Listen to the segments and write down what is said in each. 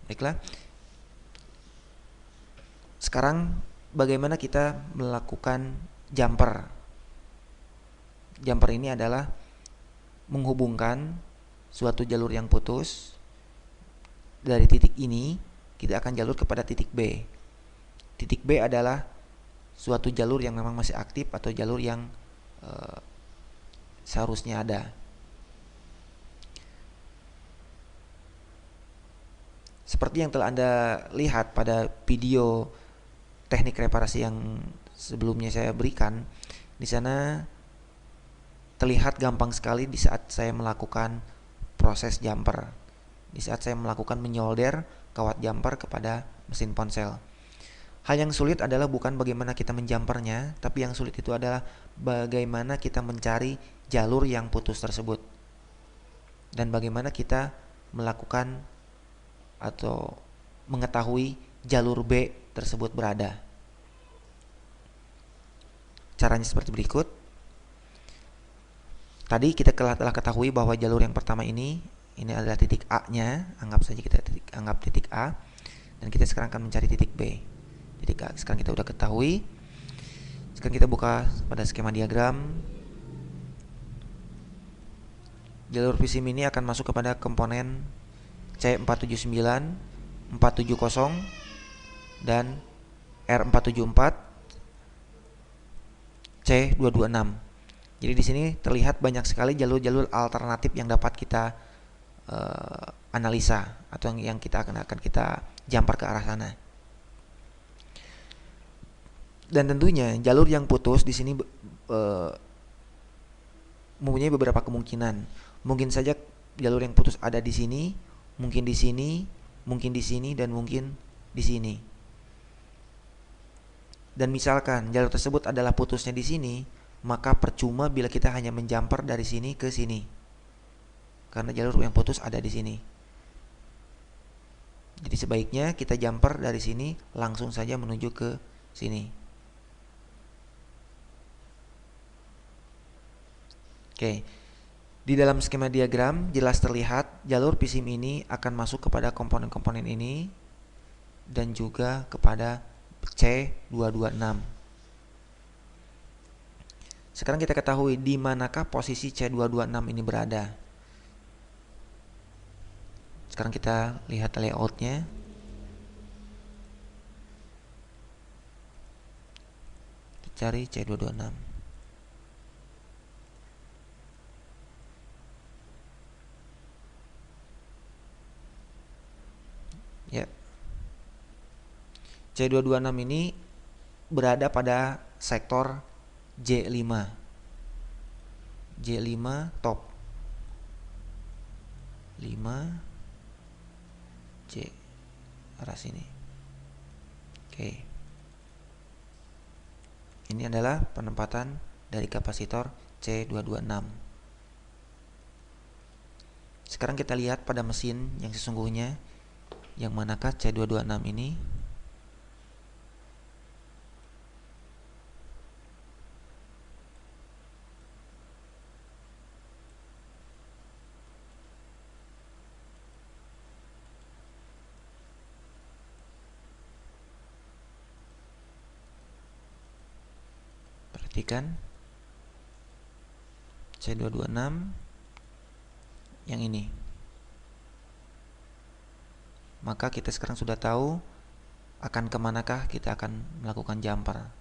Baiklah. Sekarang bagaimana kita melakukan jumper? Jumper ini adalah menghubungkan suatu jalur yang putus. Dari titik ini kita akan jalur kepada titik B. Titik B adalah suatu jalur yang memang masih aktif atau jalur yang seharusnya ada. Seperti yang telah Anda lihat pada video teknik reparasi yang sebelumnya saya berikan, di sana terlihat gampang sekali di saat saya melakukan proses jumper. Di saat saya melakukan menyolder kawat jumper kepada mesin ponsel. Hal yang sulit adalah bukan bagaimana kita menjumpernya, tapi yang sulit itu adalah bagaimana kita mencari jalur yang putus tersebut. Dan bagaimana kita melakukan atau mengetahui jalur B tersebut berada. Caranya seperti berikut. Tadi kita telah ketahui bahwa jalur yang pertama ini adalah titik A-nya, anggap saja kita anggap titik A, dan kita sekarang akan mencari titik B. Titik A sekarang kita udah ketahui. Sekarang kita buka pada skema diagram. Jalur PCM ini akan masuk kepada komponen C479, 470, dan R474, C226. Jadi di sini terlihat banyak sekali jalur-jalur alternatif yang dapat kita analisa atau yang kita akan kita jumper ke arah sana. Dan tentunya jalur yang putus di sini mempunyai beberapa kemungkinan. Mungkin saja jalur yang putus ada di sini, mungkin di sini, mungkin di sini, dan mungkin di sini. Dan misalkan jalur tersebut adalah putusnya di sini, maka percuma bila kita hanya menjumper dari sini ke sini, karena jalur yang putus ada di sini. Jadi sebaiknya kita jumper dari sini langsung saja menuju ke sini. Oke. Di dalam skema diagram jelas terlihat jalur PCM ini akan masuk kepada komponen-komponen ini dan juga kepada C226. Sekarang kita ketahui di manakah posisi C226 ini berada. Sekarang kita lihat layoutnya. Kita cari C226. Ya. C226 ini berada pada sektor J5. J5 top 5 J arah sini. Oke. Ini adalah penempatan dari kapasitor C226. Sekarang kita lihat pada mesin yang sesungguhnya, yang manakah C226 ini. Perhatikan C226 yang ini. Maka kita sekarang sudah tahu akan kemanakah kita akan melakukan jumper.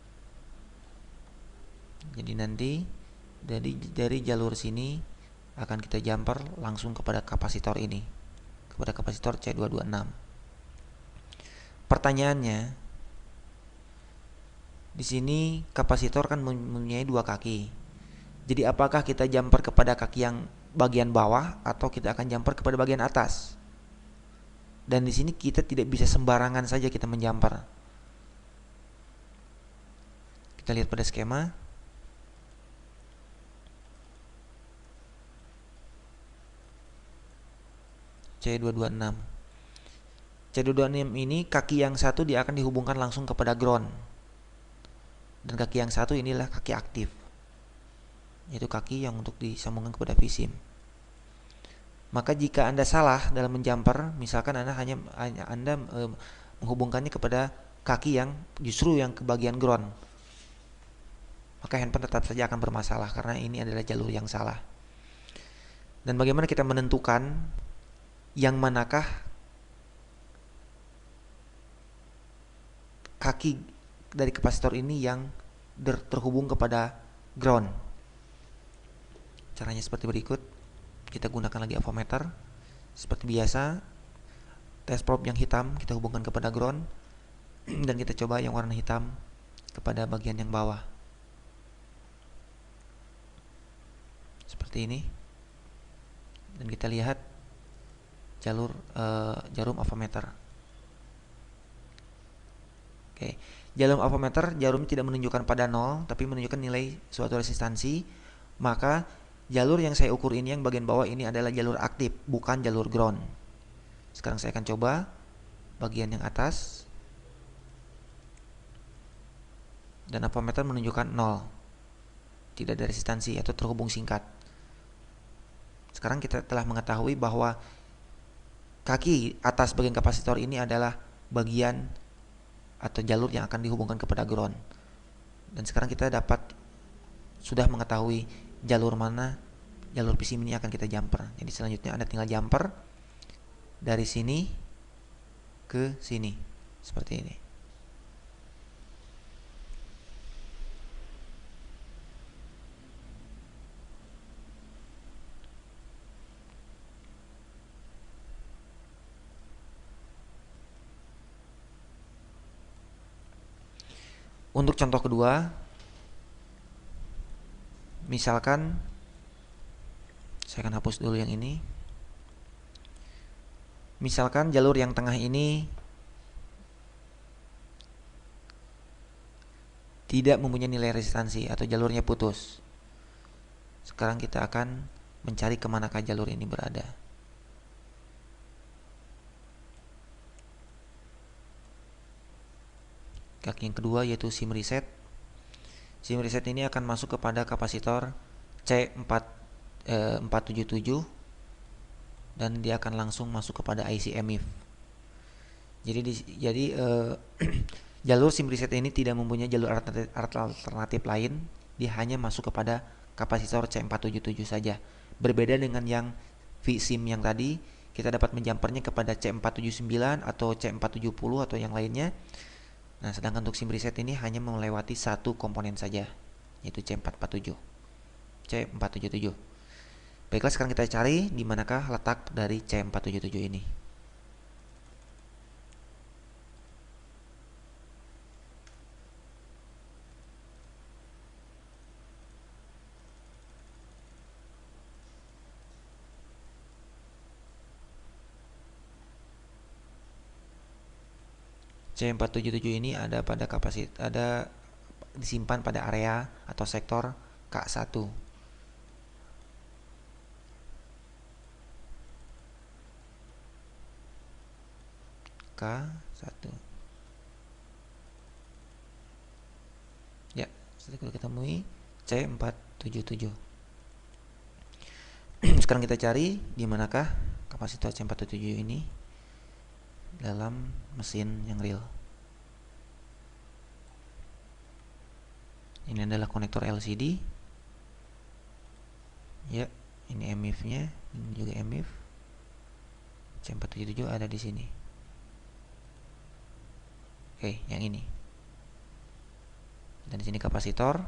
Jadi nanti dari jalur sini akan kita jumper langsung kepada kapasitor ini, kepada kapasitor C226. Pertanyaannya, di sini kapasitor kan mempunyai dua kaki. Jadi apakah kita jumper kepada kaki yang bagian bawah atau kita akan jumper kepada bagian atas? Dan di sini kita tidak bisa sembarangan saja kita menjumper. Kita lihat pada skema. C226. C226 ini kaki yang satu dia akan dihubungkan langsung kepada ground. Dan kaki yang satu inilah kaki aktif, yaitu kaki yang untuk disambungkan kepada PCM. Maka jika Anda salah dalam menjumper, misalkan Anda menghubungkannya kepada kaki yang justru yang ke bagian ground, maka handphone tetap saja akan bermasalah karena ini adalah jalur yang salah. Dan bagaimana kita menentukan yang manakah kaki dari kapasitor ini yang terhubung kepada ground? Caranya seperti berikut. Kita gunakan lagi avometer. Seperti biasa, test probe yang hitam kita hubungkan kepada ground, dan kita coba yang warna hitam kepada bagian yang bawah. Seperti ini. Dan kita lihat jarum avometer. Oke, jarum avometer, jarumnya tidak menunjukkan pada 0, tapi menunjukkan nilai suatu resistansi. Maka jalur yang saya ukur ini yang bagian bawah ini adalah jalur aktif, bukan jalur ground. Sekarang saya akan coba bagian yang atas. Dan avometer menunjukkan 0. Tidak ada resistansi atau terhubung singkat. Sekarang kita telah mengetahui bahwa kaki atas bagian kapasitor ini adalah bagian atau jalur yang akan dihubungkan kepada ground. Dan sekarang kita sudah mengetahui jalur mana jalur PCM ini akan kita jumper. Jadi selanjutnya Anda tinggal jumper dari sini ke sini seperti ini. Untuk contoh kedua, misalkan saya akan hapus dulu yang ini. Misalkan jalur yang tengah ini tidak mempunyai nilai resistansi atau jalurnya putus. Sekarang kita akan mencari kemanakah jalur ini berada. Kaki yang kedua yaitu SIM reset. SIM reset ini akan masuk kepada kapasitor C477 dan dia akan langsung masuk kepada IC EMIF. Jadi jalur SIM reset ini tidak mempunyai jalur alternatif lain, dia hanya masuk kepada kapasitor C477 saja. Berbeda dengan yang vSIM yang tadi, kita dapat menjumpernya kepada C479 atau C470 atau yang lainnya. Nah, sedangkan untuk SIM reset ini hanya melewati satu komponen saja, yaitu C477. Baiklah, sekarang kita cari di manakah letak dari C477 ini. C477 ini ada disimpan pada area atau sektor K1. K1. Ya, sudah kita temui C477. Sekarang kita cari di manakah kapasitor C477 ini dalam mesin yang real. Ini adalah konektor LCD. Ya, ini EMIF-nya, ini juga EMIF. C477 ada di sini. Oke, yang ini. Dan di sini kapasitor.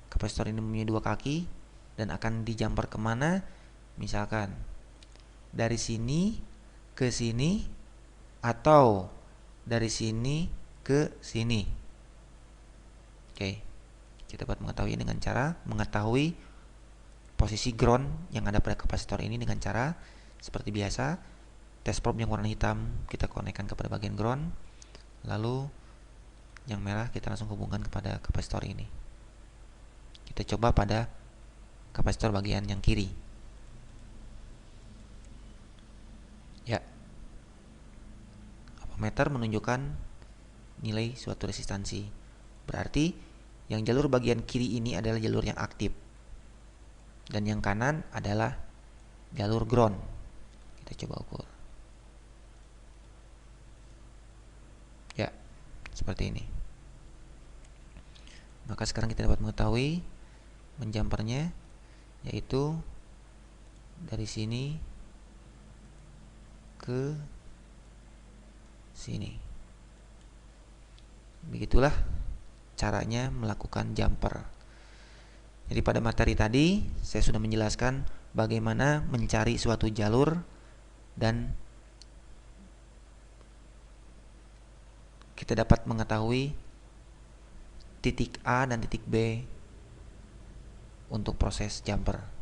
Kapasitor ini mempunyai dua kaki dan akan dijumper kemana? Misalkan dari sini ke sini atau dari sini ke sini. Oke, kita dapat mengetahui dengan cara mengetahui posisi ground yang ada pada kapasitor ini dengan cara seperti biasa. Test probe yang warna hitam kita konekkan kepada bagian ground, lalu yang merah kita langsung hubungkan kepada kapasitor ini. Kita coba pada kapasitor bagian yang kiri. Ya, meter menunjukkan nilai suatu resistansi. Berarti yang jalur bagian kiri ini adalah jalur yang aktif. Dan yang kanan adalah jalur ground. Kita coba ukur. Ya, seperti ini. Maka sekarang kita dapat mengetahui menjumpernya, yaitu dari sini ke sini. Begitulah caranya melakukan jumper. Jadi pada materi tadi saya sudah menjelaskan bagaimana mencari suatu jalur dan kita dapat mengetahui titik A dan titik B untuk proses jumper.